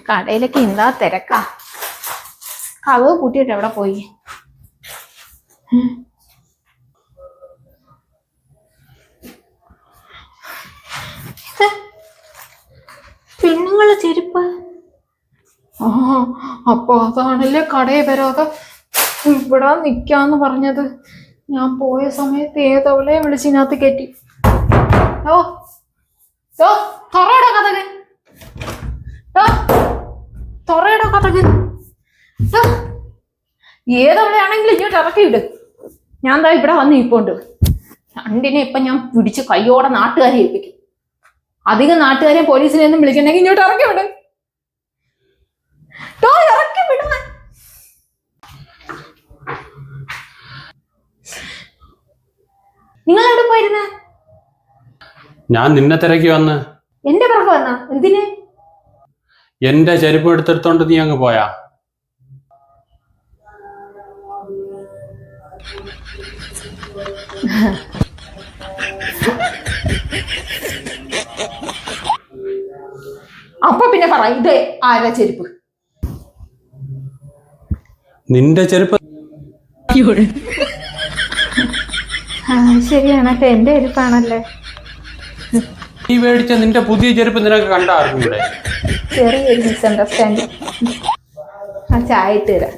കടയിലൊക്കെ എന്താ തിരക്കാ. കതവ് കൂട്ടിയിട്ട് എവിടെ പോയി? പെണ്ണുങ്ങളെ ചെരുപ്പ്. അപ്പൊ അതാണല്ലേ കടയിൽ വരാതെ ഇവിടെ നിക്കാന്ന് പറഞ്ഞത്. ഞാൻ പോയ സമയത്ത് ഏതവളെ വിളിച്ചിനകത്ത് കയറ്റി. തൊറയുടെ കഥക്, തൊറയുടെ കഥക്. ഏതവളെയാണെങ്കിലും ഇങ്ങോട്ട് ഇറക്കി വിട്. ഞാൻ എന്താ ഇവിടെ വന്ന് ഇപ്പോണ്ട്. രണ്ടിനെ ഇപ്പൊ ഞാൻ പിടിച്ച് കയ്യോടെ നാട്ടുകാരെ ഏൽപ്പിക്കും. അധികം നാട്ടുകാരെയും പോലീസിനെ ഒന്നും വിളിക്കണ്ടെങ്കിൽ ഇങ്ങോട്ട് ഇറക്കി വിട്. ഇറക്കി വിടുവാൻ. നിങ്ങൾ എവിടെ പോയിരുന്ന? ഞാൻ നിന്നെ തിരക്കി വന്ന്. എന്റെ പിറകെ വന്ന എന്തിന്? എന്റെ ചെരുപ്പ് എടുത്തെടുത്തോണ്ട് നീ അങ്ങ് പോയാ? അപ്പൊ പിന്നെ പറ, ഇത് ആരാ ചെരുപ്പ്? നിന്റെ ചെരുപ്പ്. ശരിയാണല്ലേ, എന്റെ ചെരുപ്പാണല്ലേ. നീ മേടിച്ച നിന്റെ പുതിയ ചെരുപ്പ് നിനക്ക് കണ്ടാർക്കും ഇവിടെ. ചെറിയൊരു മിസ്അണ്ടർസ്റ്റാൻഡിങ്. ആ ചായ ഇട്ട് തരാം.